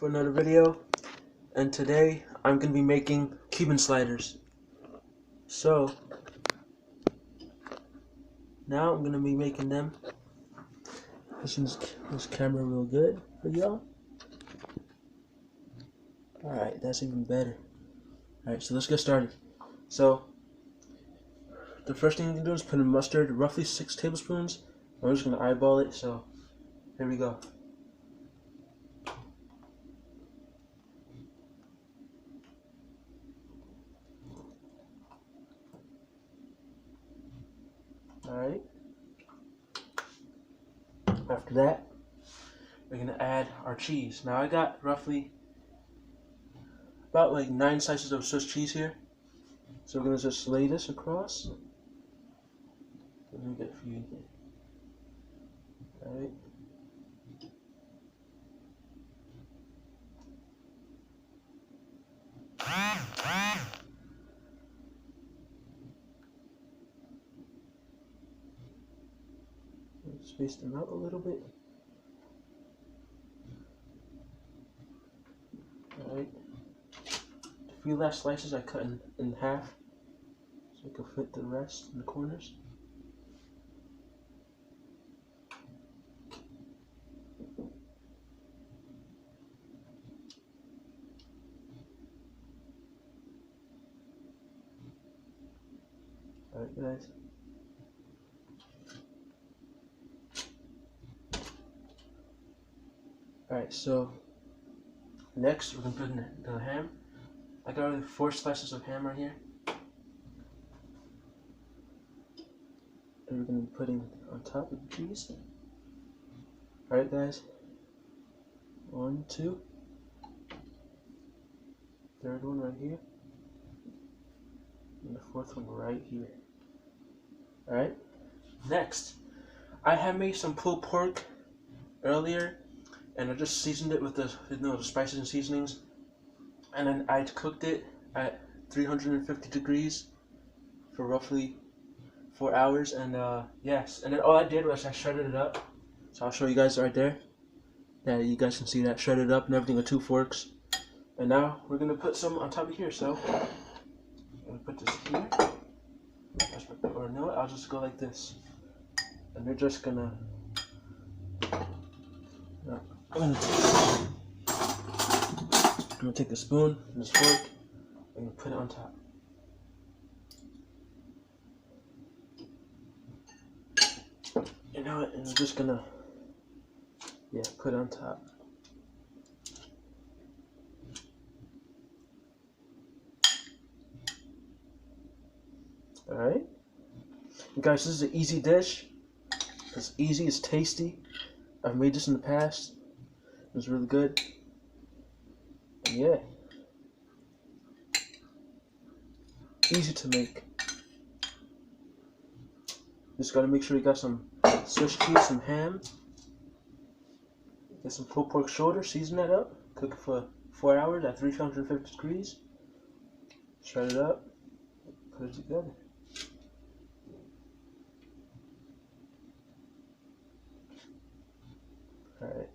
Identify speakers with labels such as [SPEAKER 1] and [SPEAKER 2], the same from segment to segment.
[SPEAKER 1] another video, and today I'm going to be making Cuban sliders. So now I'm going to be making them. This camera real good for y'all. Alright, that's even better. Alright, so let's get started. So the first thing you can do is put in mustard, roughly 6 tablespoons. I'm just going to eyeball it, so here we go. Alright. After that, we're going to add our cheese. Now I got roughly about like 9 slices of Swiss cheese here. So we're going to just lay this across. Let me get a few in here. Alright. Space them out a little bit. Alright. The few last slices I cut in half so I can fit the rest in the corners. Alright guys. Alright, so next we're going to put in the ham. I got already 4 slices of ham right here. And we're going to be putting on top of the cheese. Alright guys. 1, 2. Third one right here. And the 4th one right here. Alright. Next, I have made some pulled pork earlier. And I just seasoned it with the spices and seasonings, and then I cooked it at 350 degrees for roughly 4 hours. And yes, and then all I did was I shredded it up. So I'll show you guys right there. Yeah, you guys can see that shredded up and everything with 2 forks. And now we're gonna put some on top of here. So I'm gonna put this here, or no, I'll just go like this, and they're just gonna. I'm gonna take a spoon and this fork and put it on top. You know what? And I'm just gonna, put it on top. Alright. Guys, this is an easy dish. It's easy, it's tasty. I've made this in the past. It was really good. And yeah. Easy to make. Just gotta make sure you got some Swiss cheese, some ham. Get some pulled pork shoulder, season that up. Cook it for 4 hours at 350 degrees. Shred it up. Put it together. Alright.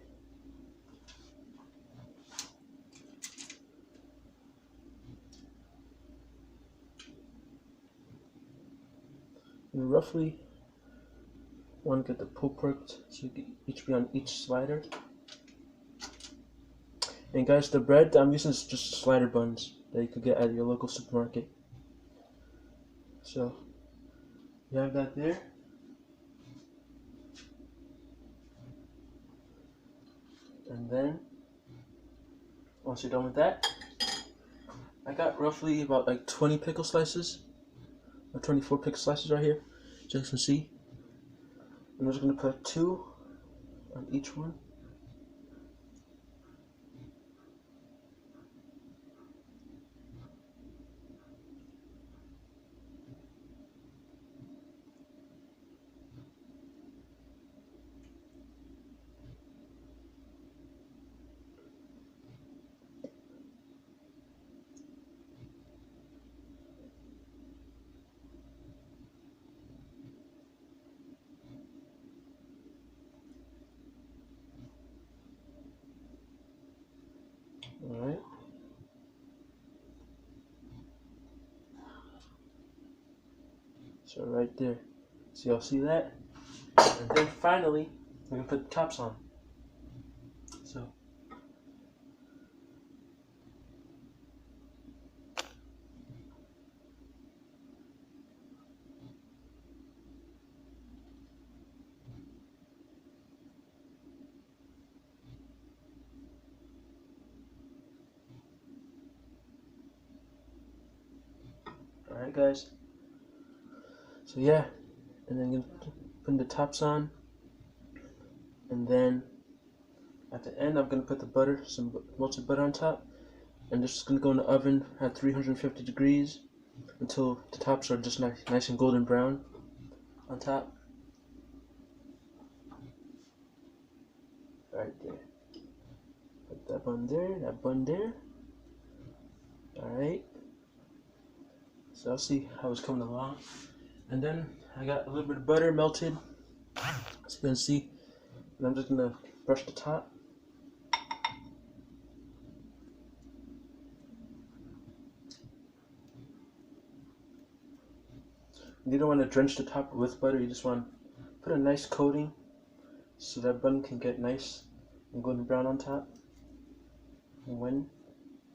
[SPEAKER 1] You roughly want to get the pulled pork so you can each be on each slider. And guys, the bread I'm using is just slider buns that you could get at your local supermarket. So you have that there. And then once you're done with that, I got roughly about like 20 pickle slices. Or 24 pickle slices right here, as you can see. I'm just going to put 2 on each one. So right there. So y'all see that? And then finally, we're gonna put the tops on. So. Alright guys. So yeah. And then gonna put the tops on. And then at the end I'm gonna put the butter, some melted butter on top. And this is gonna go in the oven at 350 degrees until the tops are just nice and golden brown on top. Right there. Put that bun there. Alright. So I'll see how it's coming along. And then I got a little bit of butter melted. As you can see. And I'm just gonna brush the top. You don't want to drench the top with butter, you just want to put a nice coating so that bun can get nice and golden brown on top when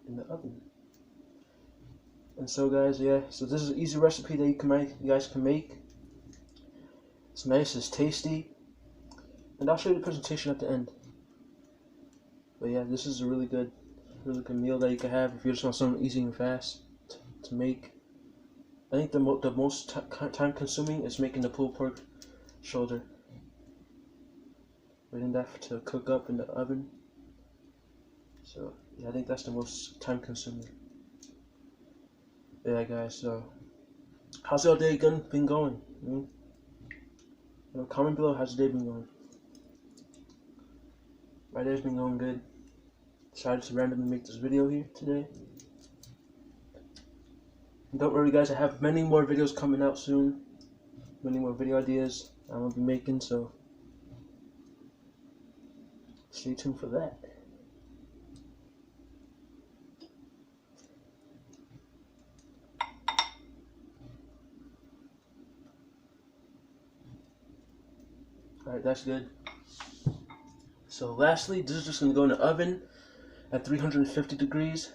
[SPEAKER 1] in the oven. And so guys, yeah, so this is an easy recipe that you guys can make. It's nice, it's tasty, and I'll show you the presentation at the end. But yeah, this is a really good meal that you can have if you just want something easy and fast to make. I think the most time consuming is making the pulled pork shoulder. Waiting that to cook up in the oven. So yeah, I think that's the most time consuming. Yeah guys, so how's your day been going? Comment below, how's your day been going? My day's been going good. Decided to randomly make this video here today. Don't worry guys, I have many more videos coming out soon. Many more video ideas I'm going to be making, so stay tuned for that. Alright, that's good. So lastly, this is just going to go in the oven at 350 degrees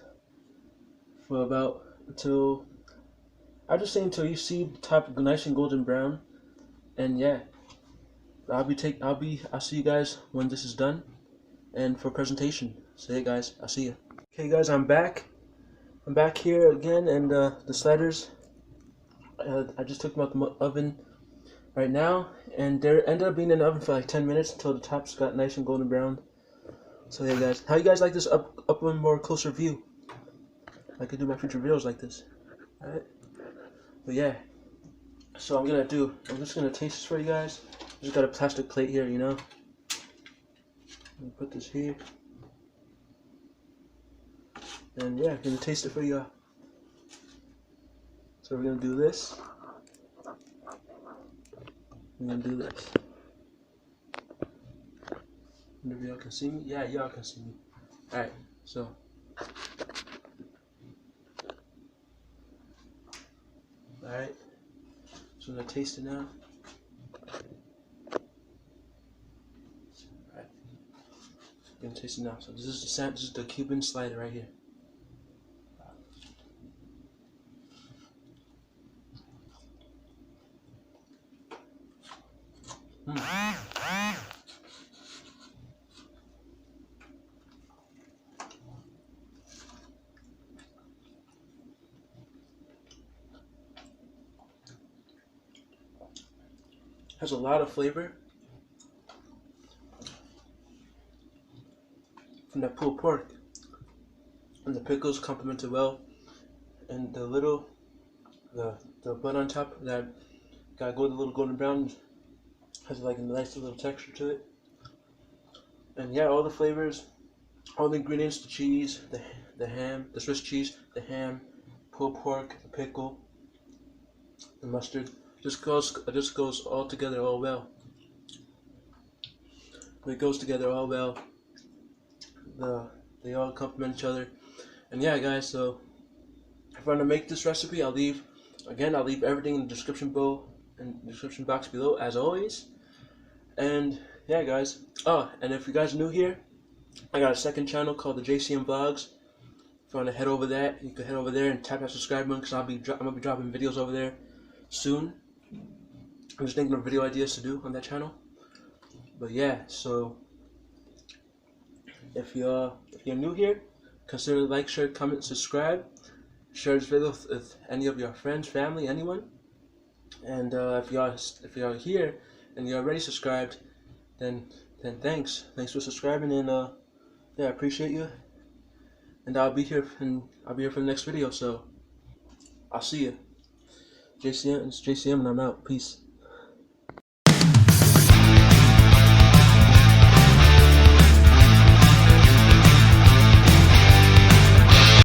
[SPEAKER 1] for about until you see the top nice and golden brown. And yeah, I'll see you guys when this is done and for presentation. So hey guys, I'll see you. Okay guys, I'm back here again, and the sliders, I just took them out the oven right now, and they ended up being in the oven for like 10 minutes until the tops got nice and golden brown. So hey guys, how you guys like this up and more closer view? I could do my future videos like this. Alright. But yeah. So I'm just gonna taste this for you guys. Just got a plastic plate here, you know. Put this here. And yeah, I'm gonna taste it for you. So we're gonna do this. I'm gonna do this. Maybe y'all can see me? Yeah, y'all can see me. Alright, so. Alright. So I'm gonna taste it now. Alright. I'm gonna taste it now. So this is the Cuban slider right here. Has a lot of flavor from that pulled pork, and the pickles complement it well, and the bun on top that got a little golden brown has like a nice little texture to it. And yeah, all the flavors, all the ingredients, the cheese, the ham, the Swiss cheese, the ham, pulled pork, the pickle, the mustard, just goes all together all well. It goes together all well. They all complement each other. And yeah guys, so if I want to make this recipe, I'll leave everything in the description below in the description box below as always. And yeah, guys. Oh, and if you guys are new here, I got a second channel called the JCM Vlogs. If you want to head over that, you can head over there and tap that subscribe button, because I'm gonna be dropping videos over there soon. I'm just thinking of video ideas to do on that channel. But yeah, so if you're new here, consider like, share, comment, subscribe. Share this video with any of your friends, family, anyone. And if you're here and you're already subscribed, then thanks for subscribing, and yeah, I appreciate you. And I'll be here for the next video. So I'll see you. JCM, it's JCM, and I'm out. Peace.